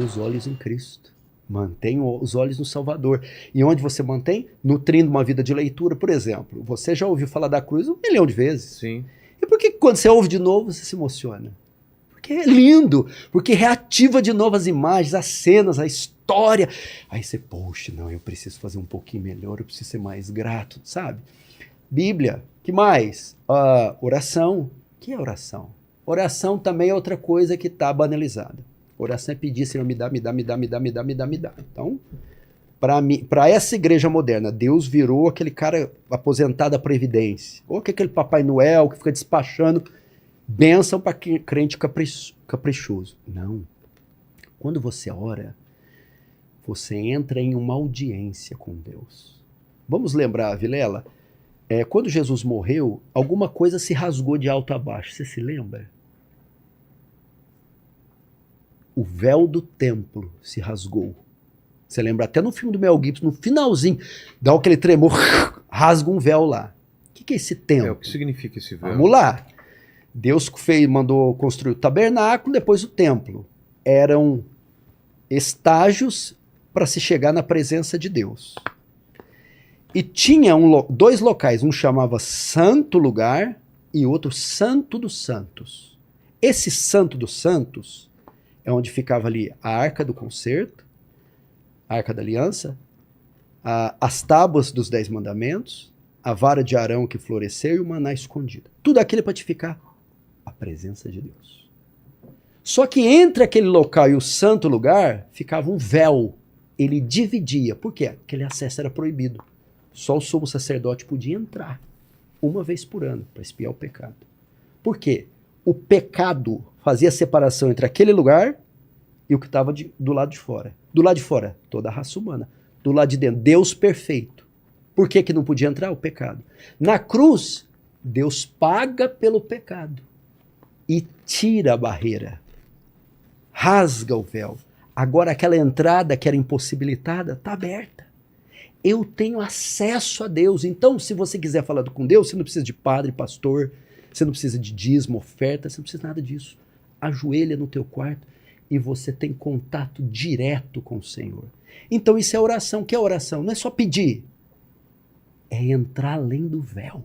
os olhos em Cristo. Mantenha os olhos no Salvador. E onde você mantém? Nutrindo uma vida de leitura, por exemplo. Você já ouviu falar da cruz 1 milhão de vezes. Sim. E por que quando você ouve de novo, você se emociona? Porque é lindo, porque reativa de novo as imagens, as cenas, a história. Aí você, poxa, não, eu preciso fazer um pouquinho melhor, eu preciso ser mais grato, sabe? Bíblia, que mais? Oração. O que é oração? Oração também é outra coisa que está banalizada. Oração é pedir, Senhor, me dá, me dá, me dá, me dá, me dá, me dá, me dá. Então, para essa igreja moderna, Deus virou aquele cara aposentado da Previdência. Ou aquele Papai Noel que fica despachando bênção para crente caprichoso. Não. Quando você ora, você entra em uma audiência com Deus. Vamos lembrar, Vilela, quando Jesus morreu, alguma coisa se rasgou de alto a baixo. Você se lembra? O véu do templo se rasgou. Você lembra até no filme do Mel Gibson, no finalzinho, dá aquele tremor, rasga um véu lá. O que é esse templo? O que significa esse véu? Vamos lá. Deus mandou construir o tabernáculo, depois o templo. Eram estágios para se chegar na presença de Deus. E tinha dois locais, um chamava Santo Lugar e outro Santo dos Santos. Esse Santo dos Santos é onde ficava ali a Arca do Concerto, a Arca da Aliança, as tábuas dos 10 mandamentos, a vara de Arão que floresceu e o maná escondido. Tudo aquilo é para te ficar a presença de Deus. Só que entre aquele local e o santo lugar ficava um véu. Ele dividia. Por quê? Aquele acesso era proibido. Só o sumo sacerdote podia entrar uma vez por ano para expiar o pecado. Por quê? O pecado fazia a separação entre aquele lugar e o que estava do lado de fora. Do lado de fora, toda a raça humana. Do lado de dentro, Deus perfeito. Por que não podia entrar? O pecado. Na cruz, Deus paga pelo pecado e tira a barreira. Rasga o véu. Agora aquela entrada que era impossibilitada está aberta. Eu tenho acesso a Deus. Então, se você quiser falar com Deus, você não precisa de padre, pastor, você não precisa de dízimo, oferta, você não precisa nada disso. Ajoelha no teu quarto e você tem contato direto com o Senhor. Então isso é oração. O que é oração? Não é só pedir. É entrar além do véu.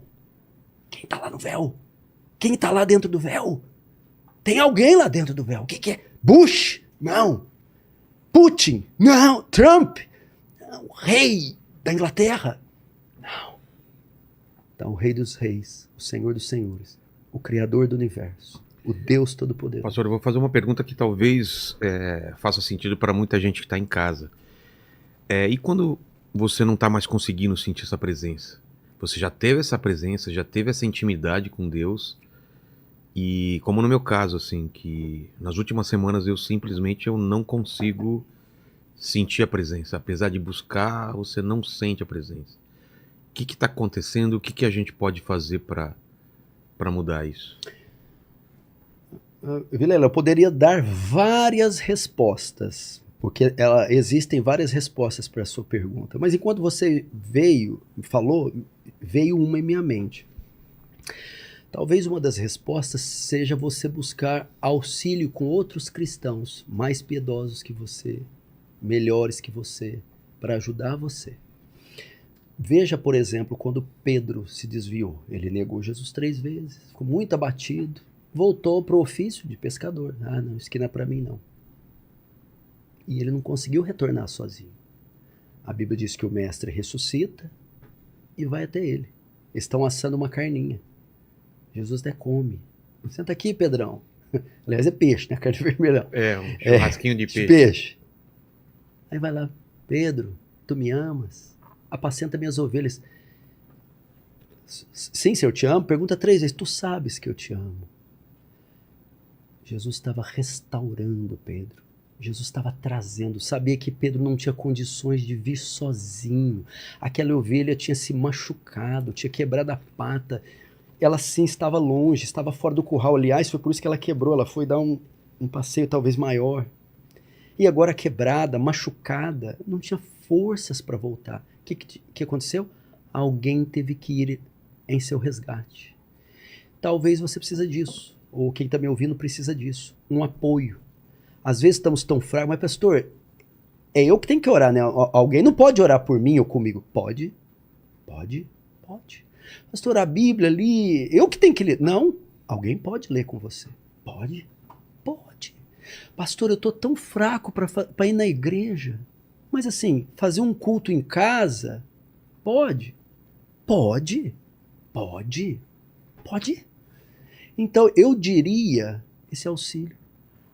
Quem está lá no véu? Quem está lá dentro do véu? Tem alguém lá dentro do véu. O que é? Bush? Não. Putin? Não. Trump? Não. O rei da Inglaterra? Não. Então, o Rei dos Reis, o Senhor dos Senhores, o Criador do Universo, o Deus Todo-Poderoso. Pastor, eu vou fazer uma pergunta que talvez faça sentido para muita gente que está em casa. E quando você não está mais conseguindo sentir essa presença? Você já teve essa presença, já teve essa intimidade com Deus, e como no meu caso, assim, que nas últimas semanas eu simplesmente não consigo sentir a presença. Apesar de buscar, você não sente a presença. O que está acontecendo? O que a gente pode fazer para mudar isso? Vilela, eu poderia dar várias respostas, porque existem várias respostas para a sua pergunta. Mas enquanto você falou, veio uma em minha mente. Talvez uma das respostas seja você buscar auxílio com outros cristãos mais piedosos que você, melhores que você, para ajudar você. Veja, por exemplo, quando Pedro se desviou. Ele negou Jesus 3 vezes, ficou muito abatido, voltou para o ofício de pescador. Não, isso aqui não é para mim não. E ele não conseguiu retornar sozinho. A Bíblia diz que o mestre ressuscita e vai até ele. Eles estão assando uma carninha. Jesus até come. Senta aqui, Pedrão. Aliás, é peixe, né? Carne vermelha. Um churrasquinho de peixe. Peixe. Aí vai lá, Pedro, tu me amas? Apacenta minhas ovelhas. Sim, se eu te amo, pergunta 3 vezes. Tu sabes que eu te amo. Jesus estava restaurando Pedro. Jesus estava trazendo. Sabia que Pedro não tinha condições de vir sozinho. Aquela ovelha tinha se machucado, tinha quebrado a pata. Ela sim estava longe, estava fora do curral. Aliás, foi por isso que ela quebrou. Ela foi dar um passeio talvez maior. E agora quebrada, machucada, não tinha forças para voltar. O que aconteceu? Alguém teve que ir em seu resgate. Talvez você precisa disso, ou quem está me ouvindo precisa disso, um apoio. Às vezes estamos tão fracos, mas pastor, é eu que tenho que orar, né? Alguém não pode orar por mim ou comigo. Pode. Pastor, a Bíblia ali, eu que tenho que ler. Não, alguém pode ler com você. Pode. Pastor, eu tô tão fraco para ir na igreja. Mas assim, fazer um culto em casa, pode. Então, eu diria esse auxílio.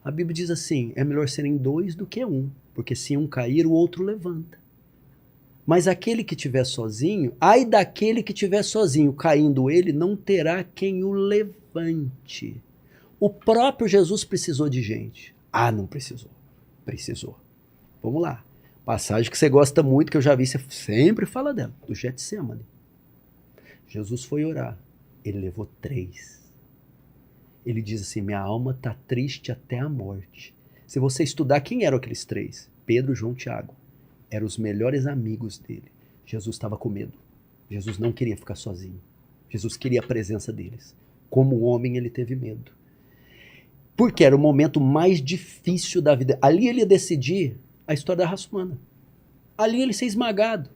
A Bíblia diz assim, é melhor serem 2 do que 1, porque se um cair, o outro levanta. Mas aquele que estiver sozinho, ai daquele que estiver sozinho, caindo ele, não terá quem o levante. O próprio Jesus precisou de gente. Ah, não precisou. Precisou. Vamos lá. Passagem que você gosta muito, que eu já vi, você sempre fala dela, do Getsemane. Jesus foi orar. Ele levou 3. Ele diz assim, minha alma está triste até a morte. Se você estudar quem eram aqueles 3, Pedro, João, Tiago, eram os melhores amigos dele. Jesus estava com medo. Jesus não queria ficar sozinho. Jesus queria a presença deles. Como homem, ele teve medo. Porque era o momento mais difícil da vida. Ali ele ia decidir a história da raça humana. Ali ele ia ser esmagado.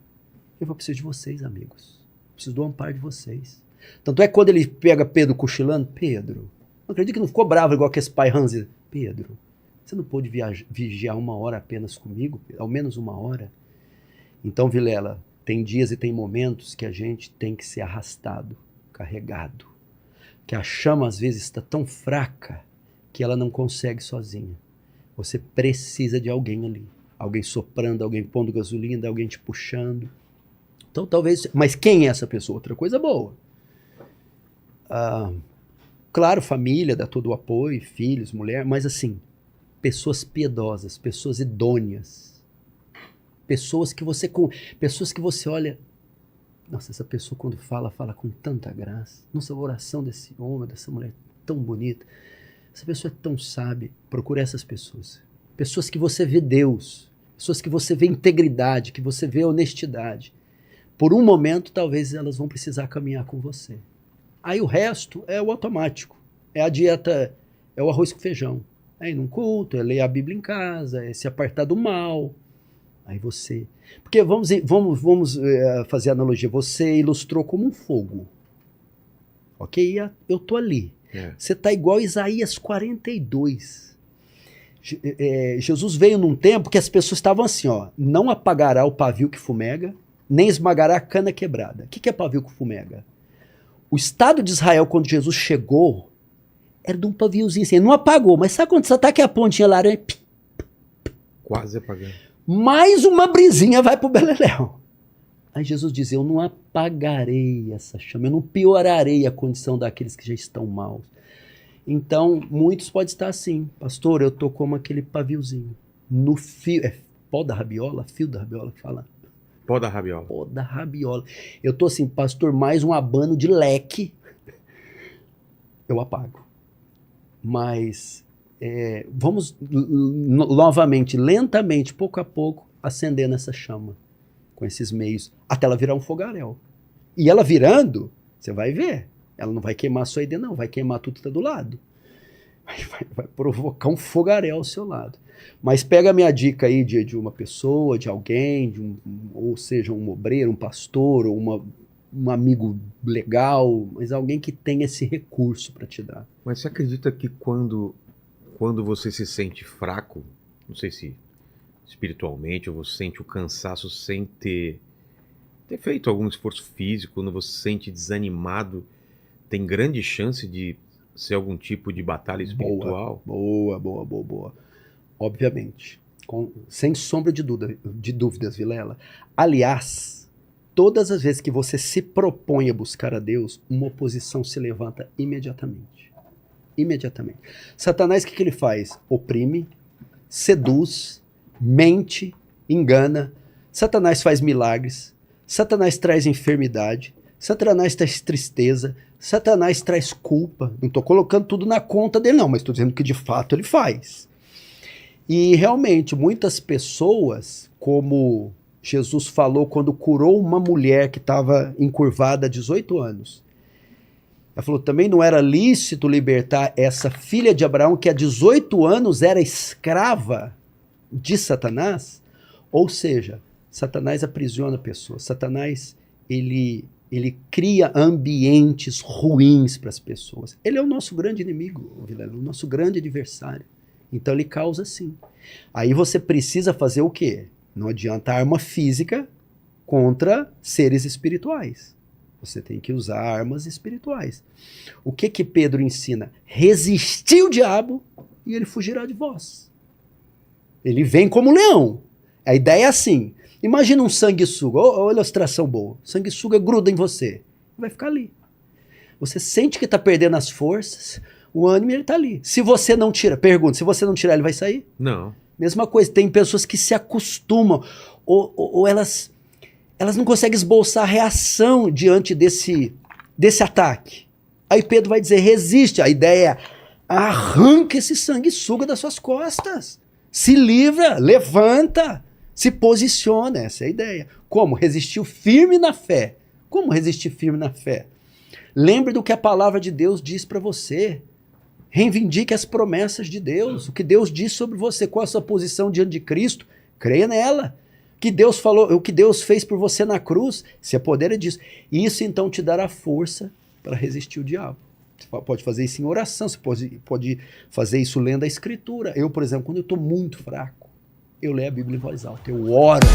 Eu vou precisar de vocês, amigos. Preciso do amparo de vocês. Tanto é que quando ele pega Pedro cochilando, Pedro, não acredito que não ficou bravo igual que esse pai Hansi. Pedro, você não pôde vigiar 1 hora apenas comigo? Ao menos 1 hora? Então, Vilela, tem dias e tem momentos que a gente tem que ser arrastado, carregado. Que a chama às vezes está tão fraca que ela não consegue sozinha. Você precisa de alguém ali. Alguém soprando, alguém pondo gasolina, alguém te puxando. Então talvez... Mas quem é essa pessoa? Outra coisa boa. Claro, família dá todo o apoio, filhos, mulher, mas assim, pessoas piedosas, pessoas idôneas. Pessoas que você olha... Nossa, essa pessoa quando fala com tanta graça. Nossa, a oração desse homem, dessa mulher tão bonita. Essa pessoa é tão sábia. Procure essas pessoas. Pessoas que você vê Deus. Pessoas que você vê integridade, que você vê honestidade. Por um momento, talvez elas vão precisar caminhar com você. Aí o resto é o automático. É a dieta, é o arroz com feijão. É ir num culto, é ler a Bíblia em casa, é se apartar do mal. Aí você... Porque vamos fazer a analogia. Você ilustrou como um fogo. Ok? Eu tô ali. Você tá igual Isaías 42. Jesus veio num tempo que as pessoas estavam assim, ó. Não apagará o pavio que fumega, nem esmagará a cana quebrada. O que é pavio que fumega? O Estado de Israel, quando Jesus chegou, era de um paviozinho assim. Ele não apagou, mas sabe quando você tá aqui a pontinha laranja? Quase apagando. Mais uma brisinha vai pro beleléu. Aí Jesus diz, eu não apagarei essa chama, eu não piorarei a condição daqueles que já estão maus. Então, muitos podem estar assim, pastor, eu tô como aquele paviozinho. No fio, pó da rabiola? Fio da rabiola que fala? Pó da rabiola. Pó da rabiola. Eu tô assim, pastor, mais um abano de leque, eu apago. Mas vamos novamente, lentamente, pouco a pouco, acendendo essa chama com esses meios, até ela virar um fogaréu. E ela virando, você vai ver, ela não vai queimar só aí dentro, não, vai queimar tudo que está do lado. Vai provocar um fogaréu ao seu lado. Mas pega a minha dica aí de uma pessoa, de alguém, ou seja, um obreiro, um pastor, ou um amigo legal, mas alguém que tem esse recurso para te dar. Mas você acredita que quando você se sente fraco, não sei se espiritualmente, ou você sente o cansaço sem ter feito algum esforço físico, quando você se sente desanimado, tem grande chance de ser algum tipo de batalha espiritual? Boa. Obviamente. Sem sombra de dúvidas, Vilela. Aliás, todas as vezes que você se propõe a buscar a Deus, uma oposição se levanta imediatamente. Imediatamente. Satanás, o que ele faz? Oprime, seduz, mente, engana. Satanás faz milagres. Satanás traz enfermidade. Satanás traz tristeza. Satanás traz culpa. Não estou colocando tudo na conta dele, não, mas estou dizendo que de fato ele faz. E realmente, muitas pessoas, como Jesus falou quando curou uma mulher que estava encurvada há 18 anos, Ela falou, também não era lícito libertar essa filha de Abraão que há 18 anos era escrava de Satanás? Ou seja, Satanás aprisiona pessoas. Satanás, ele cria ambientes ruins para as pessoas. Ele é o nosso grande inimigo, Vilela, o nosso grande adversário. Então ele causa sim. Aí você precisa fazer o quê? Não adianta arma física contra seres espirituais. Você tem que usar armas espirituais. O que que Pedro ensina? Resistir o diabo e ele fugirá de vós. Ele vem como leão. A ideia é assim. Imagina um sanguessuga. Olha a ilustração boa. O sanguessuga gruda em você. Vai ficar ali. Você sente que está perdendo as forças, o ânimo, ele está ali. Se você não tira, pergunta, se você não tirar, ele vai sair? Não. Mesma coisa, tem pessoas que se acostumam, ou elas não conseguem esboçar a reação diante desse ataque. Aí Pedro vai dizer, resiste. A ideia é, arranca esse sanguessuga das suas costas. Se livra, levanta, se posiciona. Essa é a ideia. Como? Resistiu firme na fé. Como resistir firme na fé? Lembre do que a palavra de Deus diz para você. Reivindique as promessas de Deus. O que Deus diz sobre você. Qual a sua posição diante de Cristo? Creia nela. O que Deus falou, o que Deus fez por você na cruz, se é poder é disso. Isso então te dará força para resistir o diabo. Você pode fazer isso em oração, você pode fazer isso lendo a Escritura. Eu, por exemplo, quando eu estou muito fraco, eu leio a Bíblia em voz alta, eu oro.